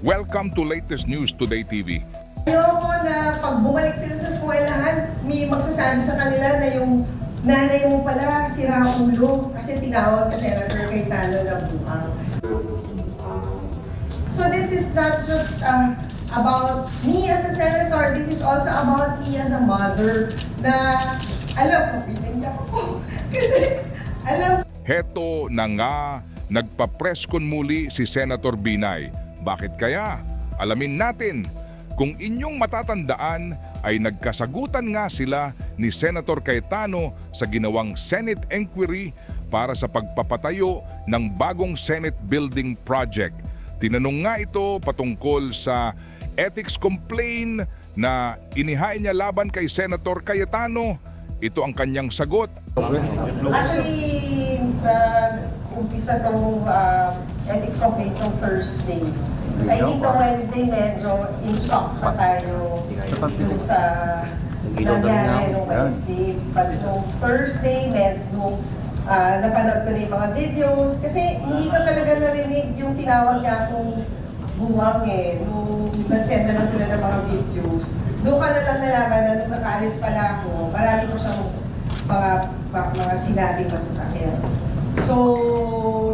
Welcome to latest news today TV. Ayoko na pag bumalik sila sa eskwelahan, may magsasabi sa kanila na yung nanay mo pala sira ang ulo kasi tinawag ka Senator Cayetano ng buang. So this is not just about me as a senator, this is also about me as a mother na alam ko, pinaiyak ako kasi alam. Heto na nga, nagpa-press con muli si Senator Binay. Bakit kaya? Alamin natin. Kung inyong matatandaan ay nagkasagutan nga sila ni Senator Cayetano sa ginawang Senate inquiry para sa pagpapatayo ng bagong Senate Building Project. Tinanong nga ito patungkol sa ethics complaint na inihain niya laban kay Senator Cayetano. Ito ang kanyang sagot. Actually, umpisa itong ethics complaint ng Thursday. Sa itong Wednesday, medyo in shock pa tayo dun sa nangyari nung Wednesday. But nung Thursday, nung napanood ko na yung mga videos, kasi hindi ko talaga narinig yung tinawag niya akong buwang nung nag-send na lang sila ng mga videos. Doon ka na lang nalaman na nung nakaalis pala ako, marami ko siyang mga sinabing masasakyan. So,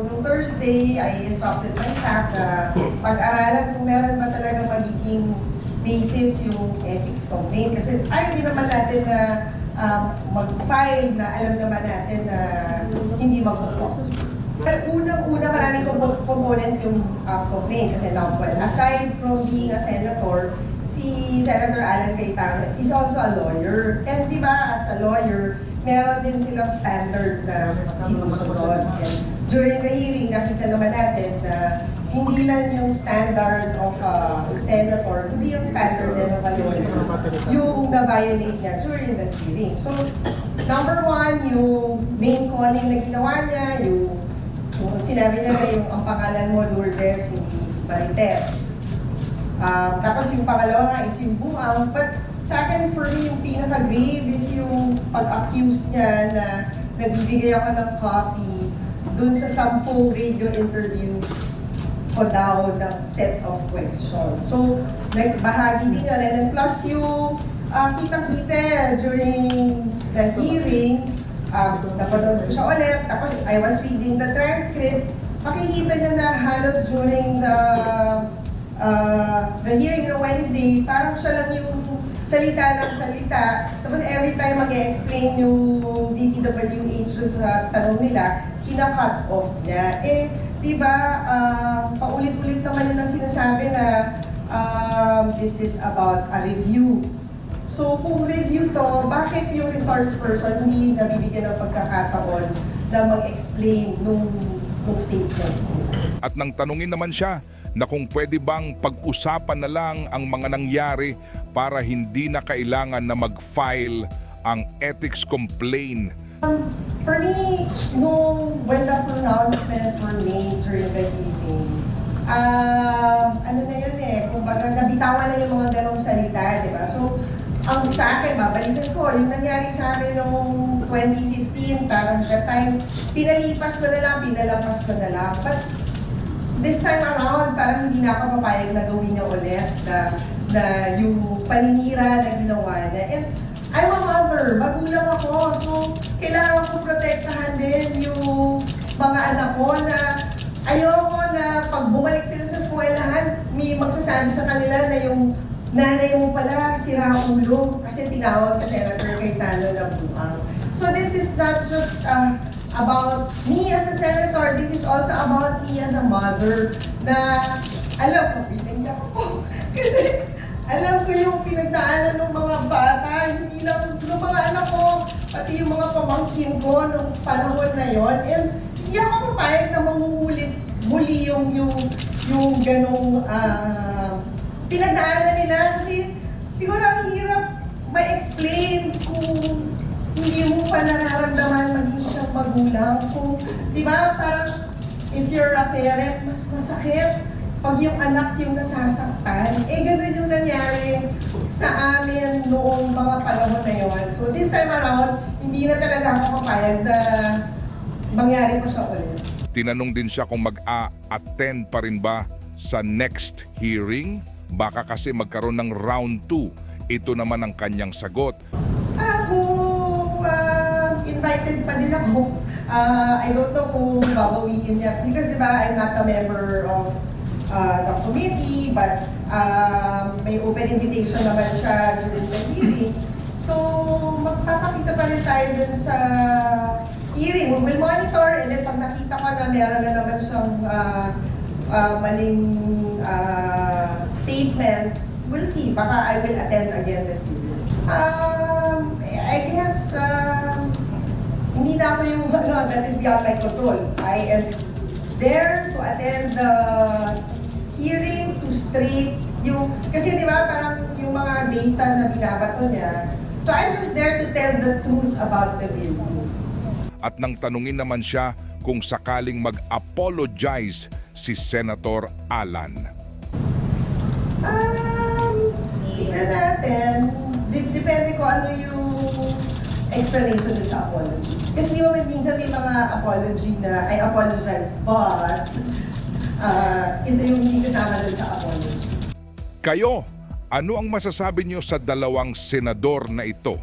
nung Thursday, I instructed my staff na pag-aralan kung meron ba talaga magiging basis yung ethics complaint. Kasi hindi naman natin na mag-file na alam naman natin na hindi mag-propose. Well, unang-una, maraming component yung complaint. Kasi now, well, aside from being a senator, si Senator Alan Cayetano is also a lawyer. And di ba, as a lawyer, meron din silang standard na sinusunod. And during the hearing, nakita naman natin na hindi lang yung standard of a senator, hindi yung standard din of a lawyer, yung na-violate niya during the hearing. So, number one, yung name calling na ginawa niya, yung sinabi niya na yung ang pangalan mo, Lourdes, hindi Marites. Tapos yung pangalawa nga is yung buang. But sa akin, for me, yung pinaka-grave is yung pag-accuse niya na nagbibigay ako ng copy dun sa 10 radio interviews ko daw ng set of questions. So, bahagi din yun. And then plus yung kitang-kita during the hearing, napanood ko siya ulit, tapos I was reading the transcript, makikita niya na halos during the hearing on Wednesday, parang siya lang yung salita ng salita. Tapos every time mag-explain yung DPWH sa tanong nila, kina-cut off niya. Eh, di ba, paulit-ulit naman nilang sinasabi na this is about a review. So kung review to, bakit yung resource person hindi nabibigyan ng pagkakataon na mag-explain nung statements nila? At nang tanungin naman siya na kung pwede bang pag-usapan na lang ang mga nangyari para hindi na kailangan na mag-file ang ethics complaint. For me, when the pronouncements were made during the hearing, ano na yun kumbaga nabitawan na yung mga ganong salita, di ba? So, ang sa akin, babalikan ko, yung nangyari sa amin noong 2015, parang that time, pinalipas ko na lang, pinalampas ko na lang. But this time around, parang hindi na ako papayag na gawin niya ulit na yung paninira na ginawa niya. And I'm a mother, magulang ako, so kailangan ko protektahan din yung mga anak ko na ayoko na pag bumalik sila sa eskwelahan, may magsasabi sa kanila na yung nanay mo pala sira ang ulo kasi tinawag ka Senator Cayetano ng buang. So this is not just about me as a senator, this is also about me as a mother na alam ko, pinaiyak ako kasi alam ko yung pinagdaanan ng mga bata, hindi lang ng mga anak ko, pati yung mga pamangkin ko nung panahon na yon. And hindi ako papayag na manguhulit muli yung ganong pinagdaanan nila kasi siguro ang hirap ma-explain kung hindi mo pa nararamdaman maging isang magulang. Kung, di ba, parang if you're a parent, mas masakit pag yung anak yung nasasaktan. Ganun yung nangyari sa amin noong mga panahon na yun. So this time around, hindi na talaga ako papayag na mangyari pa siya ulit. Tinanong din siya kung mag-a-attend pa rin ba sa next hearing? Baka kasi magkaroon ng round 2. Ito naman ang kanyang sagot. Kung invited pa din ako, I don't know kung babawiin niya. Because diba, I'm not a member of the committee, but may open invitation naman siya during the hearing. So, magpapakita pa rin tayo dun sa hearing. We will monitor, and then pag nakita ko na meron na naman siyang maling statements, we'll see. Baka I will attend again the hearing. I guess, hindi na ako yung that is beyond my control. I am there to attend the hearing, to straight yung, kasi di ba parang yung mga data na binabato niya. So I'm just there to tell the truth about the bill. At nang tanungin naman siya kung sakaling mag-apologize si Senator Alan. Tingnan natin. Depende ko ano yung explanation dun sa apology. Kasi di ba minsan may mga apology na, I apologize, but ito yung hindi kasama dun sa apology. Kayo, ano ang masasabi niyo sa dalawang senador na ito?